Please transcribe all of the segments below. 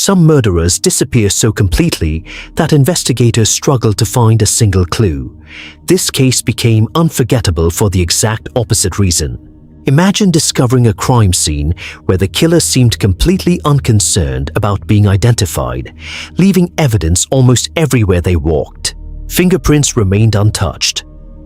some murderers disappear so completely that investigators struggle to find a single clue. This case became unforgettable for the exact opposite reason. Imagine discovering a crime scene where the killer seemed completely unconcerned about being identified, leaving evidence almost everywhere they walked. Fingerprints remained untouched.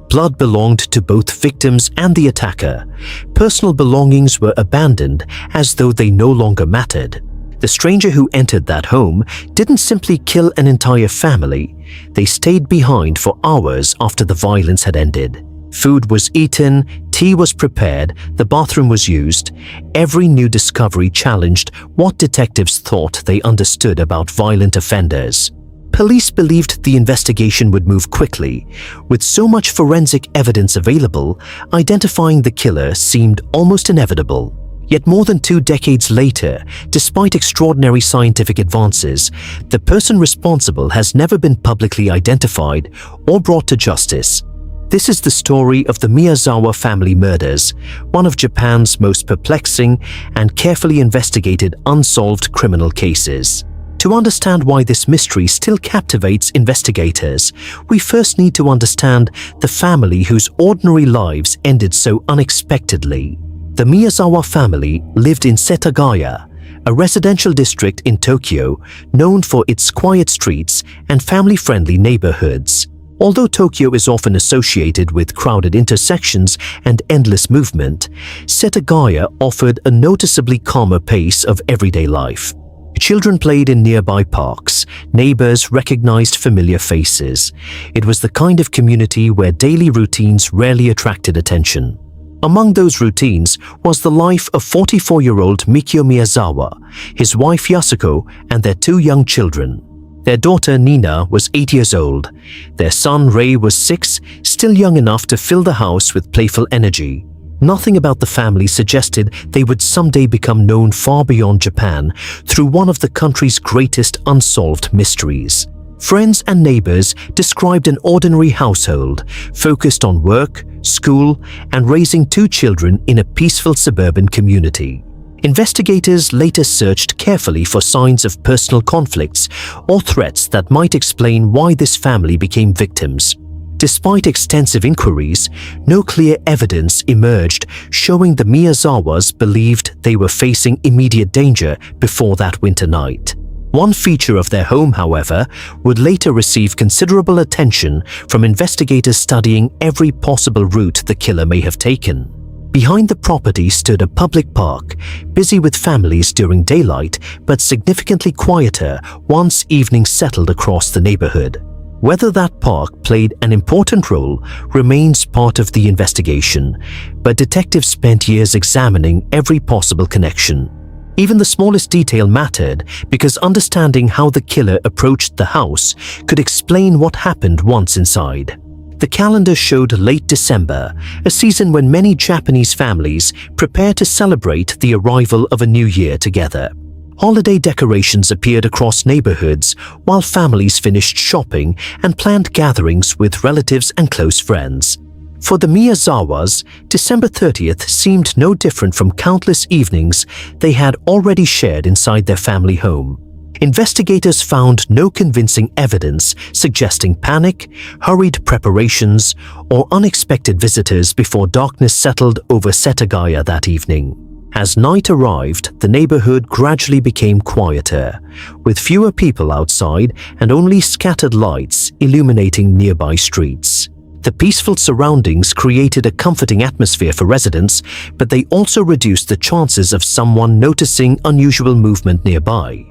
Blood belonged to both victims and the attacker. Personal belongings were abandoned as though they no longer mattered. The stranger who entered that home didn't simply kill an entire family. They stayed behind for hours after the violence had ended. Food was eaten, tea was prepared, the bathroom was used. Every new discovery challenged what detectives thought they understood about violent offenders. Police believed the investigation would move quickly. With so much forensic evidence available, identifying the killer seemed almost inevitable. Yet more than 2 decades later, despite extraordinary scientific advances, the person responsible has never been publicly identified or brought to justice. This is the story of the Miyazawa family murders, one of Japan's most perplexing and carefully investigated unsolved criminal cases. To understand why this mystery still captivates investigators, we first need to understand the family whose ordinary lives ended so unexpectedly. The Miyazawa family lived in Setagaya, a residential district in Tokyo known for its quiet streets and family-friendly neighborhoods. Although Tokyo is often associated with crowded intersections and endless movement, Setagaya offered a noticeably calmer pace of everyday life. Children played in nearby parks, neighbors recognized familiar faces. It was the kind of community where daily routines rarely attracted attention. Among those routines was the life of 44-year-old Mikio Miyazawa, his wife Yasuko, and their 2 young children. Their daughter Nina was 8 years old. Their son Rei was 6, still young enough to fill the house with playful energy. Nothing about the family suggested they would someday become known far beyond Japan through one of the country's greatest unsolved mysteries. Friends and neighbors described an ordinary household, focused on work, school, and raising 2 children in a peaceful suburban community. Investigators later searched carefully for signs of personal conflicts or threats that might explain why this family became victims. Despite extensive inquiries, no clear evidence emerged showing the Miyazawas believed they were facing immediate danger before that winter night. One feature of their home, however, would later receive considerable attention from investigators studying every possible route the killer may have taken. Behind the property stood a public park, busy with families during daylight but significantly quieter once evening settled across the neighborhood. Whether that park played an important role remains part of the investigation, but detectives spent years examining every possible connection. Even the smallest detail mattered because understanding how the killer approached the house could explain what happened once inside. The calendar showed late December, a season when many Japanese families prepare to celebrate the arrival of a new year together. Holiday decorations appeared across neighborhoods while families finished shopping and planned gatherings with relatives and close friends. For the Miyazawas, December 30th seemed no different from countless evenings they had already shared inside their family home. Investigators found no convincing evidence suggesting panic, hurried preparations, or unexpected visitors before darkness settled over Setagaya that evening. As night arrived, the neighborhood gradually became quieter, with fewer people outside and only scattered lights illuminating nearby streets. The peaceful surroundings created a comforting atmosphere for residents, but they also reduced the chances of someone noticing unusual movement nearby.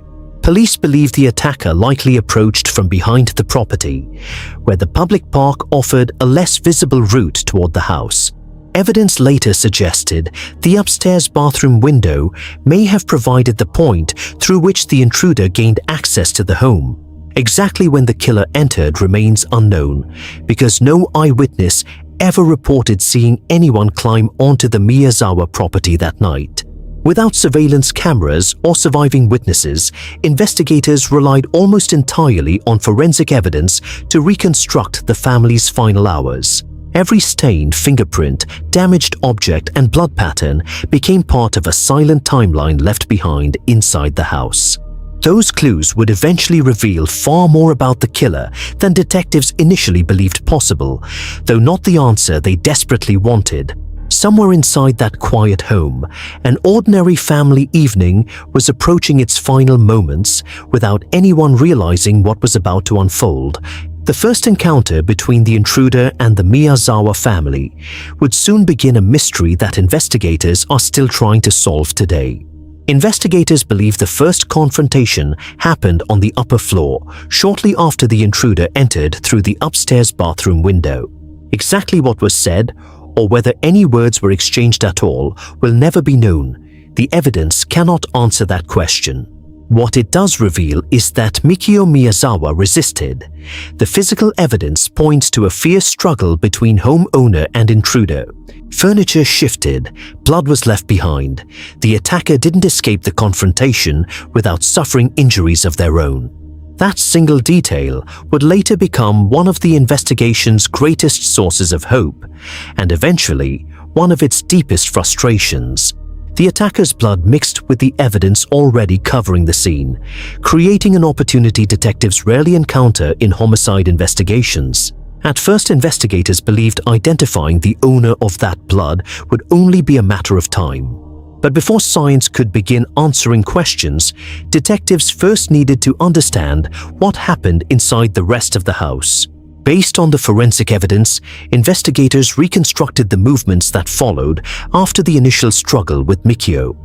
Police believe the attacker likely approached from behind the property, where the public park offered a less visible route toward the house. Evidence later suggested the upstairs bathroom window may have provided the point through which the intruder gained access to the home. Exactly when the killer entered remains unknown, because no eyewitness ever reported seeing anyone climb onto the Miyazawa property that night. Without surveillance cameras or surviving witnesses, investigators relied almost entirely on forensic evidence to reconstruct the family's final hours. Every stain, fingerprint, damaged object, and blood pattern became part of a silent timeline left behind inside the house. Those clues would eventually reveal far more about the killer than detectives initially believed possible, though not the answer they desperately wanted. Somewhere inside that quiet home, an ordinary family evening was approaching its final moments without anyone realizing what was about to unfold. The first encounter between the intruder and the Miyazawa family would soon begin a mystery that investigators are still trying to solve today. Investigators believe the first confrontation happened on the upper floor, shortly after the intruder entered through the upstairs bathroom window. Exactly what was said, or whether any words were exchanged at all, will never be known. The evidence cannot answer that question. What it does reveal is that Mikio Miyazawa resisted. The physical evidence points to a fierce struggle between homeowner and intruder. Furniture shifted, blood was left behind. The attacker didn't escape the confrontation without suffering injuries of their own. That single detail would later become one of the investigation's greatest sources of hope, and eventually one of its deepest frustrations. The attacker's blood mixed with the evidence already covering the scene, creating an opportunity detectives rarely encounter in homicide investigations. At first, investigators believed identifying the owner of that blood would only be a matter of time. But before science could begin answering questions, detectives first needed to understand what happened inside the rest of the house. Based on the forensic evidence, investigators reconstructed the movements that followed after the initial struggle with Mikio.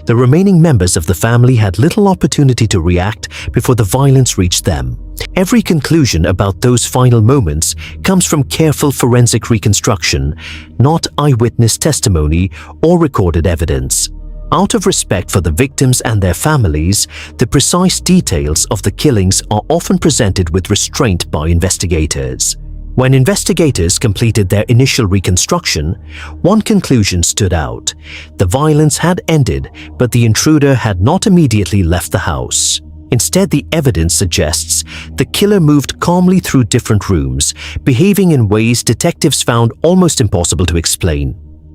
The remaining members of the family had little opportunity to react before the violence reached them. Every conclusion about those final moments comes from careful forensic reconstruction, not eyewitness testimony or recorded evidence. Out of respect for the victims and their families, the precise details of the killings are often presented with restraint by investigators. When investigators completed their initial reconstruction, one conclusion stood out. The violence had ended, but the intruder had not immediately left the house. Instead, the evidence suggests the killer moved calmly through different rooms, behaving in ways detectives found almost impossible to explain.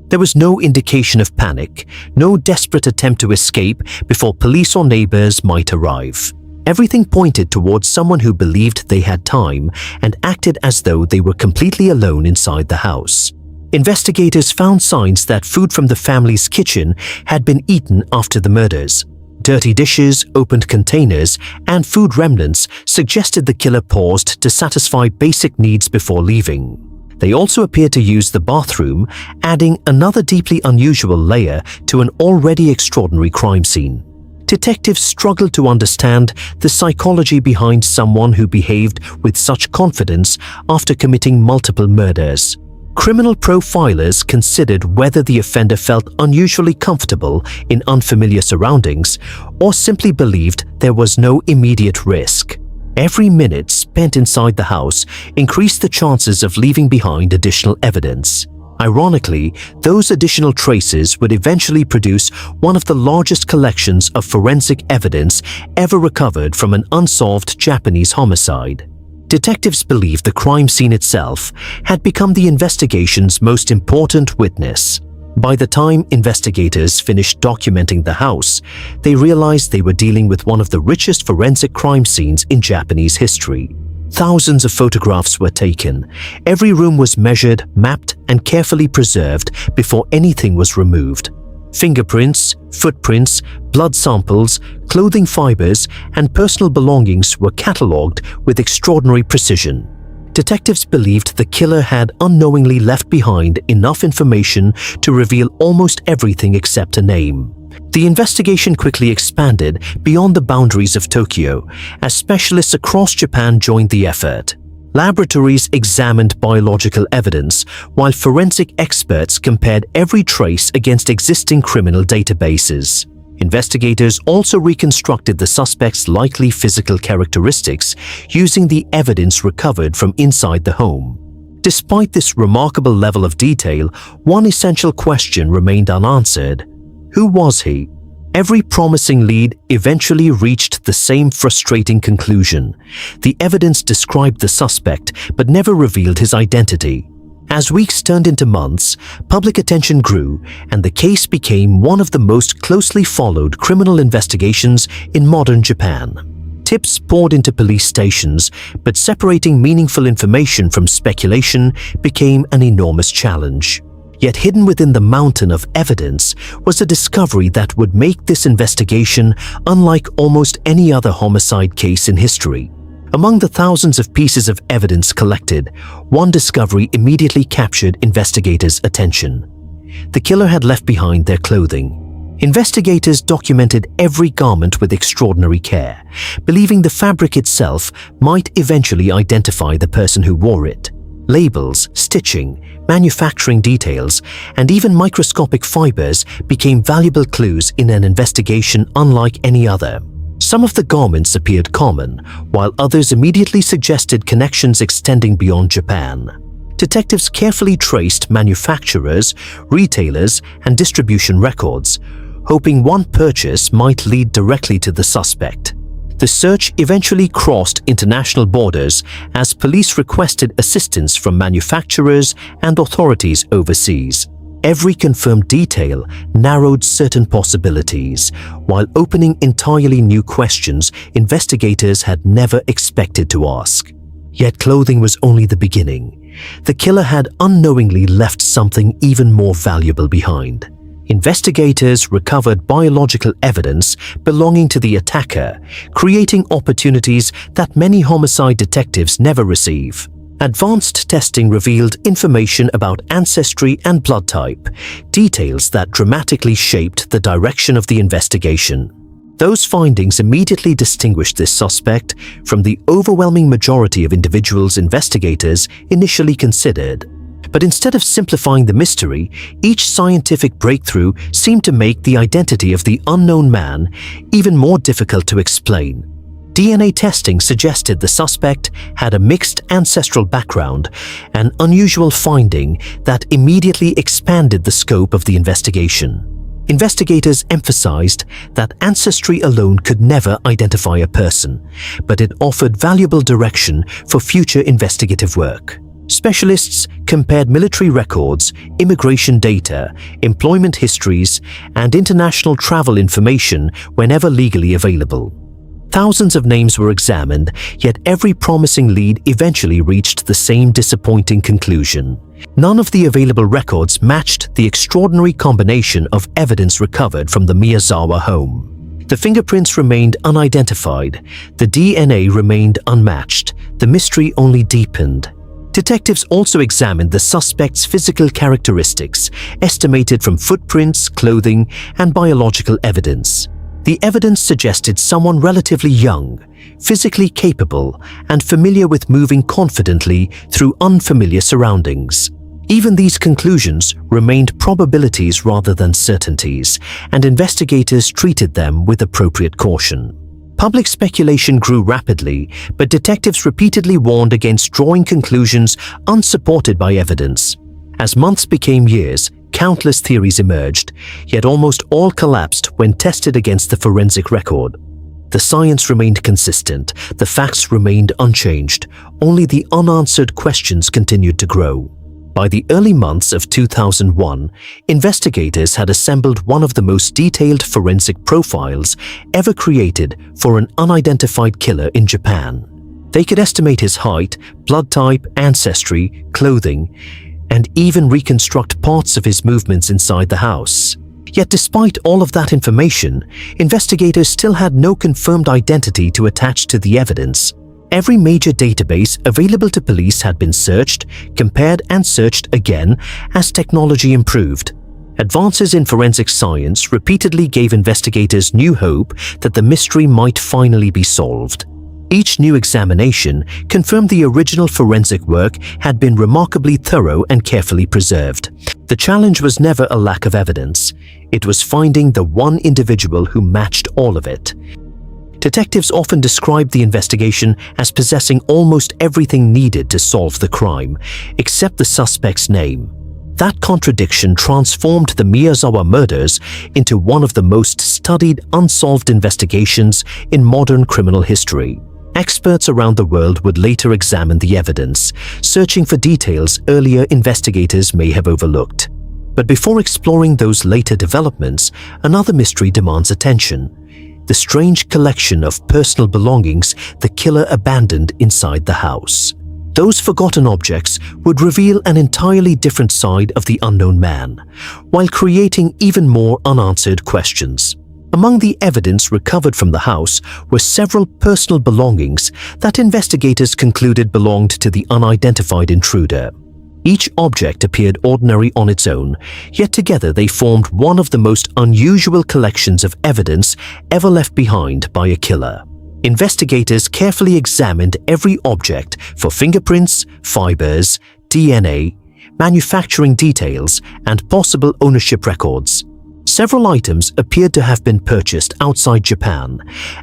There was no indication of panic, no desperate attempt to escape before police or neighbors might arrive. Everything pointed towards someone who believed they had time and acted as though they were completely alone inside the house. Investigators found signs that food from the family's kitchen had been eaten after the murders. Dirty dishes, opened containers, and food remnants suggested the killer paused to satisfy basic needs before leaving. They also appear to use the bathroom, adding another deeply unusual layer to an already extraordinary crime scene. Detectives struggled to understand the psychology behind someone who behaved with such confidence after committing multiple murders. Criminal profilers considered whether the offender felt unusually comfortable in unfamiliar surroundings or simply believed there was no immediate risk. Every minute spent inside the house increased the chances of leaving behind additional evidence. Ironically, those additional traces would eventually produce one of the largest collections of forensic evidence ever recovered from an unsolved Japanese homicide. Detectives believed the crime scene itself had become the investigation's most important witness. By the time investigators finished documenting the house, they realized they were dealing with one of the richest forensic crime scenes in Japanese history. Thousands of photographs were taken. Every room was measured, mapped, and carefully preserved before anything was removed. Fingerprints, footprints, blood samples, clothing fibers, and personal belongings were catalogued with extraordinary precision. Detectives believed the killer had unknowingly left behind enough information to reveal almost everything except a name. The investigation quickly expanded beyond the boundaries of Tokyo as specialists across Japan joined the effort. Laboratories examined biological evidence, while forensic experts compared every trace against existing criminal databases. Investigators also reconstructed the suspect's likely physical characteristics using the evidence recovered from inside the home. Despite this remarkable level of detail, one essential question remained unanswered. Who was he? Every promising lead eventually reached the same frustrating conclusion. The evidence described the suspect but never revealed his identity. As weeks turned into months, public attention grew, and the case became one of the most closely followed criminal investigations in modern Japan. Tips poured into police stations, but separating meaningful information from speculation became an enormous challenge. Yet hidden within the mountain of evidence was a discovery that would make this investigation unlike almost any other homicide case in history. Among the thousands of pieces of evidence collected, one discovery immediately captured investigators' attention. The killer had left behind their clothing. Investigators documented every garment with extraordinary care, believing the fabric itself might eventually identify the person who wore it. Labels, stitching, manufacturing details, and even microscopic fibers became valuable clues in an investigation unlike any other. Some of the garments appeared common, while others immediately suggested connections extending beyond Japan. Detectives carefully traced manufacturers, retailers, and distribution records, hoping one purchase might lead directly to the suspect. The search eventually crossed international borders as police requested assistance from manufacturers and authorities overseas. Every confirmed detail narrowed certain possibilities, while opening entirely new questions investigators had never expected to ask. Yet clothing was only the beginning. The killer had unknowingly left something even more valuable behind. Investigators recovered biological evidence belonging to the attacker, creating opportunities that many homicide detectives never receive. Advanced testing revealed information about ancestry and blood type, details that dramatically shaped the direction of the investigation. Those findings immediately distinguished this suspect from the overwhelming majority of individuals investigators initially considered. But instead of simplifying the mystery, each scientific breakthrough seemed to make the identity of the unknown man even more difficult to explain. DNA testing suggested the suspect had a mixed ancestral background, an unusual finding that immediately expanded the scope of the investigation. Investigators emphasized that ancestry alone could never identify a person, but it offered valuable direction for future investigative work. Specialists compared military records, immigration data, employment histories, and international travel information whenever legally available. Thousands of names were examined, yet every promising lead eventually reached the same disappointing conclusion. None of the available records matched the extraordinary combination of evidence recovered from the Miyazawa home. The fingerprints remained unidentified, the DNA remained unmatched, the mystery only deepened. Detectives also examined the suspect's physical characteristics, estimated from footprints, clothing, and biological evidence. The evidence suggested someone relatively young, physically capable, and familiar with moving confidently through unfamiliar surroundings. Even these conclusions remained probabilities rather than certainties, and investigators treated them with appropriate caution. Public speculation grew rapidly, but detectives repeatedly warned against drawing conclusions unsupported by evidence. As months became years, countless theories emerged, yet almost all collapsed when tested against the forensic record. The science remained consistent, the facts remained unchanged, only the unanswered questions continued to grow. By the early months of 2001, investigators had assembled one of the most detailed forensic profiles ever created for an unidentified killer in Japan. They could estimate his height, blood type, ancestry, clothing, and even reconstruct parts of his movements inside the house. Yet despite all of that information, investigators still had no confirmed identity to attach to the evidence. Every major database available to police had been searched, compared and searched again as technology improved. Advances in forensic science repeatedly gave investigators new hope that the mystery might finally be solved. Each new examination confirmed the original forensic work had been remarkably thorough and carefully preserved. The challenge was never a lack of evidence. It was finding the one individual who matched all of it. Detectives often described the investigation as possessing almost everything needed to solve the crime, except the suspect's name. That contradiction transformed the Miyazawa murders into one of the most studied unsolved investigations in modern criminal history. Experts around the world would later examine the evidence, searching for details earlier investigators may have overlooked. But before exploring those later developments, another mystery demands attention: the strange collection of personal belongings the killer abandoned inside the house. Those forgotten objects would reveal an entirely different side of the unknown man, while creating even more unanswered questions. Among the evidence recovered from the house were several personal belongings that investigators concluded belonged to the unidentified intruder. Each object appeared ordinary on its own, yet together they formed one of the most unusual collections of evidence ever left behind by a killer. Investigators carefully examined every object for fingerprints, fibers, DNA, manufacturing details, and possible ownership records. Several items appeared to have been purchased outside Japan,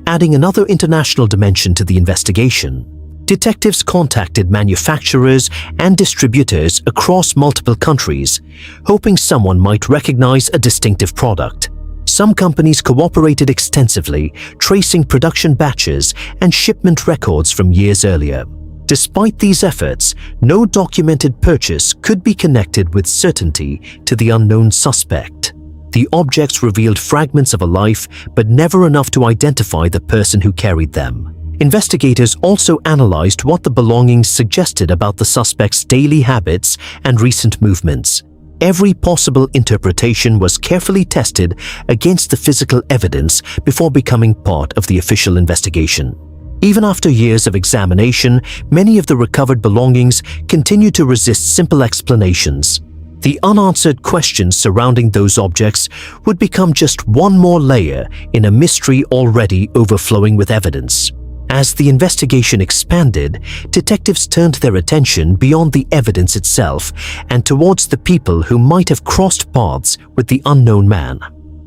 adding another international dimension to the investigation. Detectives contacted manufacturers and distributors across multiple countries, hoping someone might recognize a distinctive product. Some companies cooperated extensively, tracing production batches and shipment records from years earlier. Despite these efforts, no documented purchase could be connected with certainty to the unknown suspect. The objects revealed fragments of a life, but never enough to identify the person who carried them. Investigators also analyzed what the belongings suggested about the suspect's daily habits and recent movements. Every possible interpretation was carefully tested against the physical evidence before becoming part of the official investigation. Even after years of examination, many of the recovered belongings continue to resist simple explanations. The unanswered questions surrounding those objects would become just one more layer in a mystery already overflowing with evidence. As the investigation expanded, detectives turned their attention beyond the evidence itself and towards the people who might have crossed paths with the unknown man.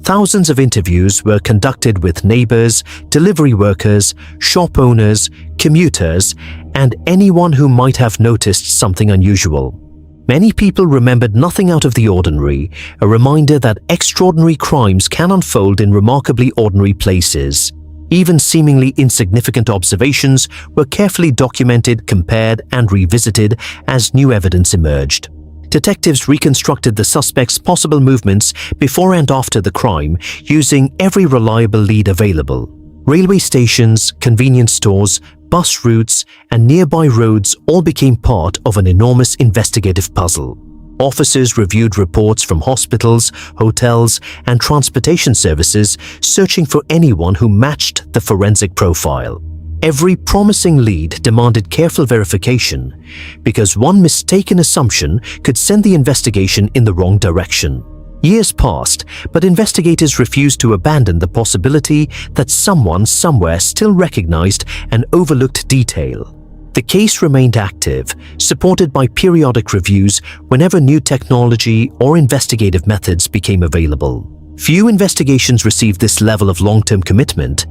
Thousands of interviews were conducted with neighbors, delivery workers, shop owners, commuters, and anyone who might have noticed something unusual. Many people remembered nothing out of the ordinary, a reminder that extraordinary crimes can unfold in remarkably ordinary places. Even seemingly insignificant observations were carefully documented, compared, and revisited as new evidence emerged. Detectives reconstructed the suspect's possible movements before and after the crime, using every reliable lead available. Railway stations, convenience stores, bus routes, and nearby roads all became part of an enormous investigative puzzle. Officers reviewed reports from hospitals, hotels, and transportation services, searching for anyone who matched the forensic profile. Every promising lead demanded careful verification, because one mistaken assumption could send the investigation in the wrong direction. Years passed, but investigators refused to abandon the possibility that someone somewhere still recognized an overlooked detail. The case remained active, supported by periodic reviews whenever new technology or investigative methods became available. Few investigations received this level of long-term commitment,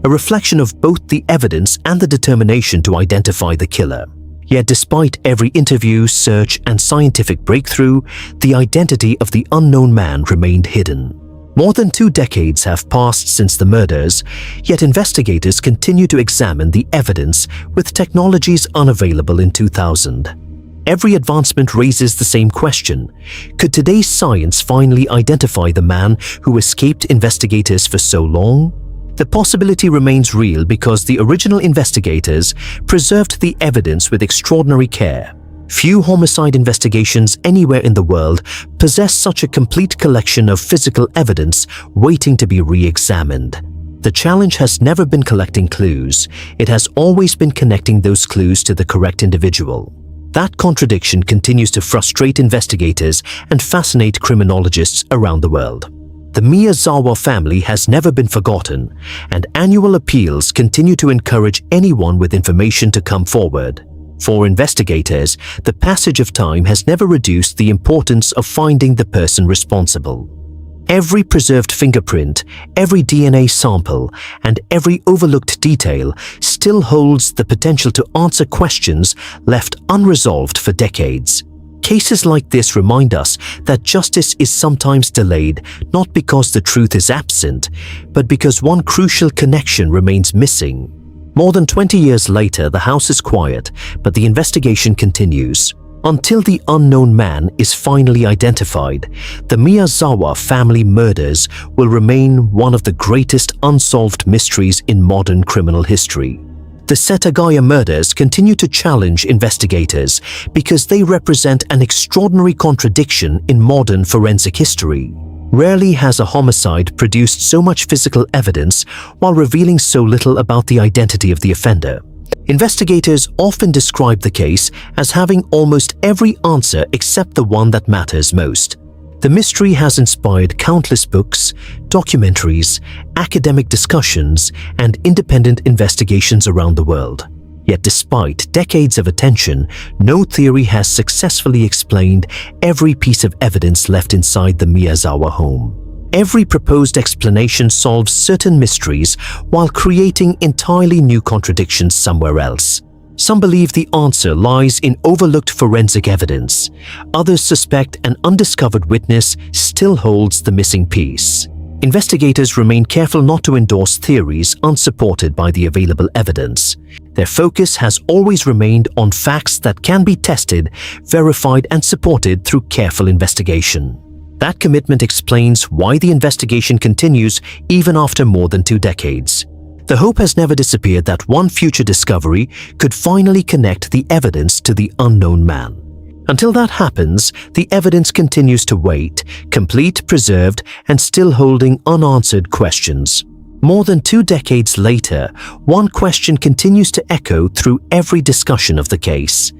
a reflection of both the evidence and the determination to identify the killer. Yet despite every interview, search, and scientific breakthrough, the identity of the unknown man remained hidden. More than 2 decades have passed since the murders, yet investigators continue to examine the evidence with technologies unavailable in 2000. Every advancement raises the same question: could today's science finally identify the man who escaped investigators for so long? The possibility remains real because the original investigators preserved the evidence with extraordinary care. Few homicide investigations anywhere in the world possess such a complete collection of physical evidence waiting to be re-examined. The challenge has never been collecting clues. It has always been connecting those clues to the correct individual. That contradiction continues to frustrate investigators and fascinate criminologists around the world. The Miyazawa family has never been forgotten, and annual appeals continue to encourage anyone with information to come forward. For investigators, the passage of time has never reduced the importance of finding the person responsible. Every preserved fingerprint, every DNA sample, and every overlooked detail still holds the potential to answer questions left unresolved for decades. Cases like this remind us that justice is sometimes delayed not because the truth is absent, but because one crucial connection remains missing. More than 20 years later, the house is quiet, but the investigation continues. Until the unknown man is finally identified, the Miyazawa family murders will remain one of the greatest unsolved mysteries in modern criminal history. The Setagaya murders continue to challenge investigators because they represent an extraordinary contradiction in modern forensic history. Rarely has a homicide produced so much physical evidence while revealing so little about the identity of the offender. Investigators often describe the case as having almost every answer except the one that matters most. The mystery has inspired countless books, documentaries, academic discussions, and independent investigations around the world. Yet despite decades of attention, no theory has successfully explained every piece of evidence left inside the Miyazawa home. Every proposed explanation solves certain mysteries while creating entirely new contradictions somewhere else. Some believe the answer lies in overlooked forensic evidence. Others suspect an undiscovered witness still holds the missing piece. Investigators remain careful not to endorse theories unsupported by the available evidence. Their focus has always remained on facts that can be tested, verified, and supported through careful investigation. That commitment explains why the investigation continues even after more than 2 decades. The hope has never disappeared that one future discovery could finally connect the evidence to the unknown man. Until that happens, the evidence continues to wait, complete, preserved, and still holding unanswered questions. More than 2 decades later, one question continues to echo through every discussion of the case.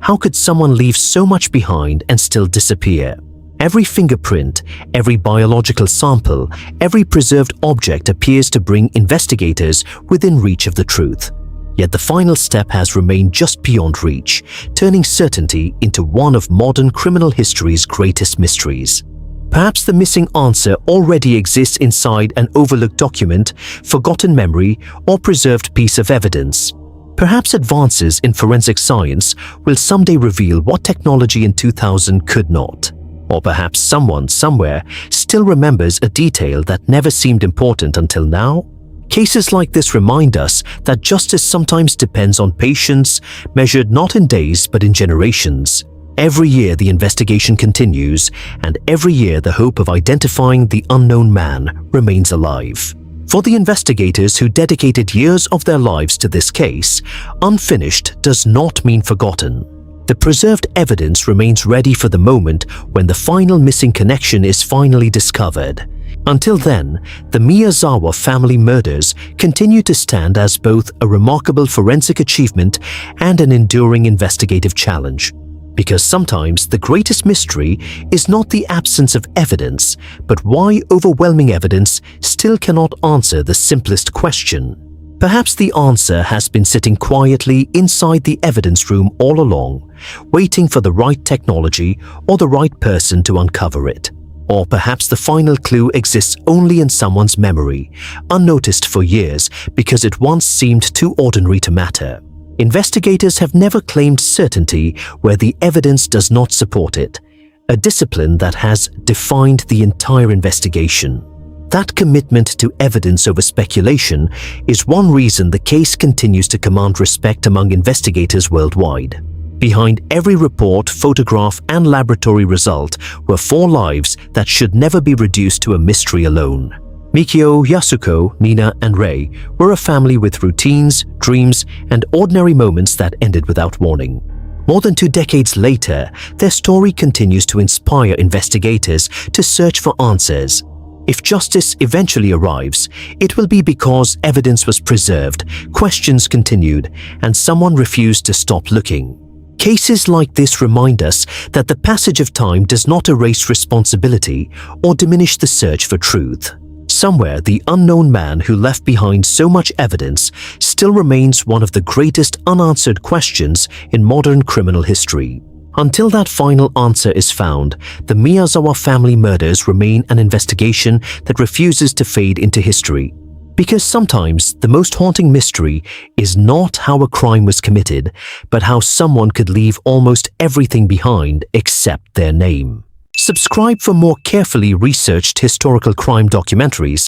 How could someone leave so much behind and still disappear? Every fingerprint, every biological sample, every preserved object appears to bring investigators within reach of the truth. Yet the final step has remained just beyond reach, turning certainty into one of modern criminal history's greatest mysteries. Perhaps the missing answer already exists inside an overlooked document, forgotten memory, or preserved piece of evidence. Perhaps advances in forensic science will someday reveal what technology in 2000 could not. Or perhaps someone somewhere still remembers a detail that never seemed important until now. Cases like this remind us that justice sometimes depends on patience, measured not in days but in generations. Every year the investigation continues, and every year the hope of identifying the unknown man remains alive. For the investigators who dedicated years of their lives to this case, unfinished does not mean forgotten. The preserved evidence remains ready for the moment when the final missing connection is finally discovered. Until then, the Miyazawa family murders continue to stand as both a remarkable forensic achievement and an enduring investigative challenge. Because sometimes the greatest mystery is not the absence of evidence, but why overwhelming evidence still cannot answer the simplest question. Perhaps the answer has been sitting quietly inside the evidence room all along, waiting for the right technology or the right person to uncover it. Or perhaps the final clue exists only in someone's memory, unnoticed for years because it once seemed too ordinary to matter. Investigators have never claimed certainty where the evidence does not support it, a discipline that has defined the entire investigation. That commitment to evidence over speculation is one reason the case continues to command respect among investigators worldwide. Behind every report, photograph, and laboratory result were 4 lives that should never be reduced to a mystery alone. Mikio, Yasuko, Nina, and Rei were a family with routines, dreams, and ordinary moments that ended without warning. More than 2 decades later, their story continues to inspire investigators to search for answers. If justice eventually arrives, it will be because evidence was preserved, questions continued, and someone refused to stop looking. Cases like this remind us that the passage of time does not erase responsibility or diminish the search for truth. Somewhere, the unknown man who left behind so much evidence still remains one of the greatest unanswered questions in modern criminal history. Until that final answer is found, the Miyazawa family murders remain an investigation that refuses to fade into history. Because sometimes the most haunting mystery is not how a crime was committed, but how someone could leave almost everything behind except their name. Subscribe for more carefully researched historical crime documentaries